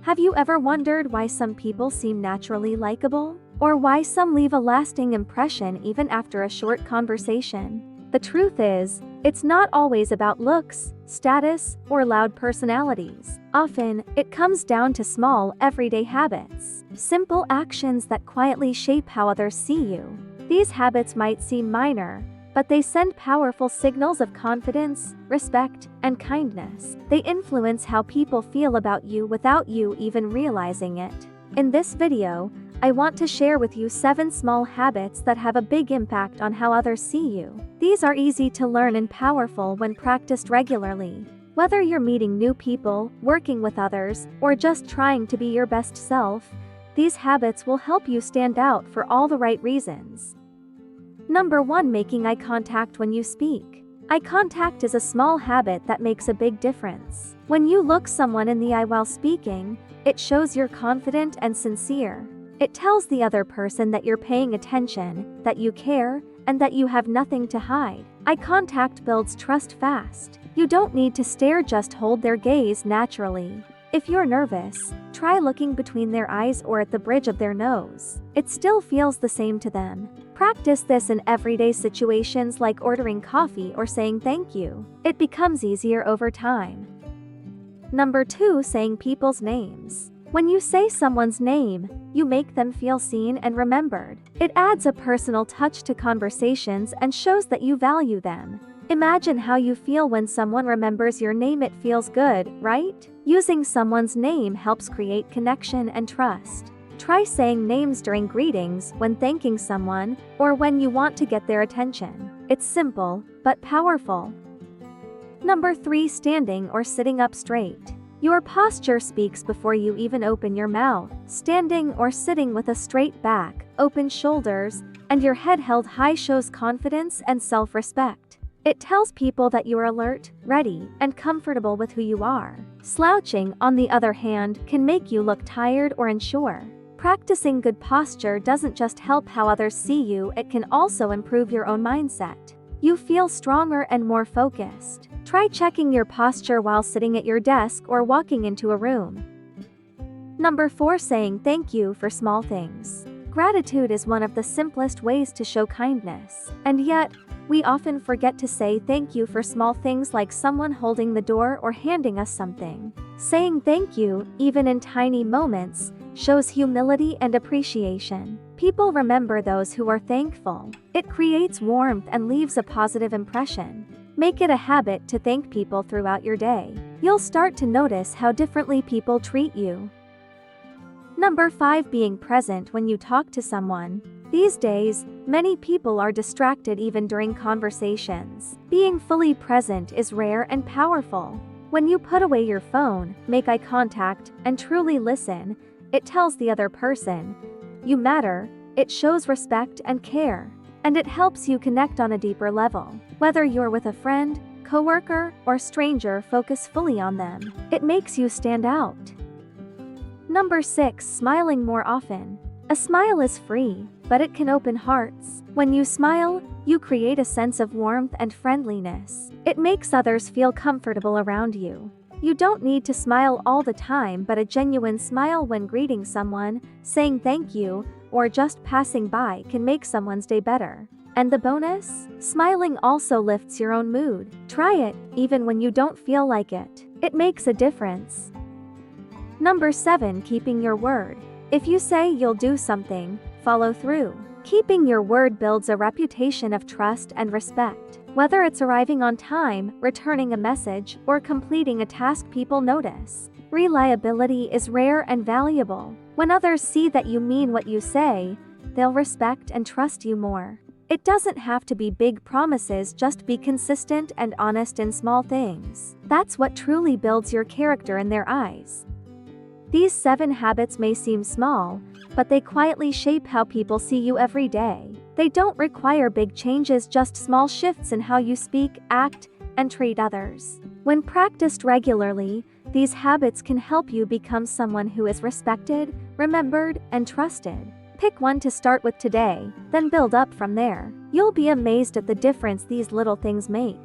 Have you ever wondered why some people seem naturally likable? Or why some leave a lasting impression even after a short conversation? The truth is, it's not always about looks, status, or loud personalities. Often, it comes down to small, everyday habits. Simple actions that quietly shape how others see you. These habits might seem minor, but they send powerful signals of confidence, respect, and kindness. They influence how people feel about you without you even realizing it. In this video, I want to share with you 7 small habits that have a big impact on how others see you. These are easy to learn and powerful when practiced regularly. Whether you're meeting new people, working with others, or just trying to be your best self, these habits will help you stand out for all the right reasons. Number 1. Making eye contact when you speak. Eye contact is a small habit that makes a big difference. When you look someone in the eye while speaking, it shows you're confident and sincere. It tells the other person that you're paying attention, that you care, and that you have nothing to hide. Eye contact builds trust fast. You don't need to stare, just hold their gaze naturally. If you're nervous, try looking between their eyes or at the bridge of their nose. It still feels the same to them. Practice this in everyday situations like ordering coffee or saying thank you. It becomes easier over time. Number 2. Saying people's names. When you say someone's name, you make them feel seen and remembered. It adds a personal touch to conversations and shows that you value them. Imagine how you feel when someone remembers your name. It feels good, right? Using someone's name helps create connection and trust. Try saying names during greetings, when thanking someone, or when you want to get their attention. It's simple, but powerful. Number 3. Standing or sitting up straight. Your posture speaks before you even open your mouth. Standing or sitting with a straight back, open shoulders, and your head held high shows confidence and self-respect. It tells people that you are alert, ready, and comfortable with who you are. Slouching, on the other hand, can make you look tired or unsure. Practicing good posture doesn't just help how others see you, it can also improve your own mindset. You feel stronger and more focused. Try checking your posture while sitting at your desk or walking into a room. Number 4. Saying thank you for small things. Gratitude is one of the simplest ways to show kindness. And yet, we often forget to say thank you for small things like someone holding the door or handing us something. Saying thank you, even in tiny moments, shows humility and appreciation. People remember those who are thankful. It creates warmth and leaves a positive impression. Make it a habit to thank people throughout your day. You'll start to notice how differently people treat you. Number 5. Being present when you talk to someone. These days, many people are distracted even during conversations. Being fully present is rare and powerful. When you put away your phone, make eye contact, and truly listen, it tells the other person you matter. It shows respect and care. And it helps you connect on a deeper level. Whether you're with a friend, coworker, or stranger, focus fully on them. It makes you stand out. Number 6. Smiling more often. A smile is free, but it can open hearts. When you smile, you create a sense of warmth and friendliness. It makes others feel comfortable around you. You don't need to smile all the time, but a genuine smile when greeting someone, saying thank you, or just passing by can make someone's day better. And the bonus? Smiling also lifts your own mood. Try it, even when you don't feel like it. It makes a difference. Number 7. Keeping your word. If you say you'll do something, follow through. Keeping your word builds a reputation of trust and respect. Whether it's arriving on time, returning a message, or completing a task, people notice. Reliability is rare and valuable. When others see that you mean what you say, they'll respect and trust you more. It doesn't have to be big promises, just be consistent and honest in small things. That's what truly builds your character in their eyes. These 7 habits may seem small, but they quietly shape how people see you every day. They don't require big changes, just small shifts in how you speak, act, and treat others. When practiced regularly, these habits can help you become someone who is respected, remembered, and trusted. Pick one to start with today, then build up from there. You'll be amazed at the difference these little things make.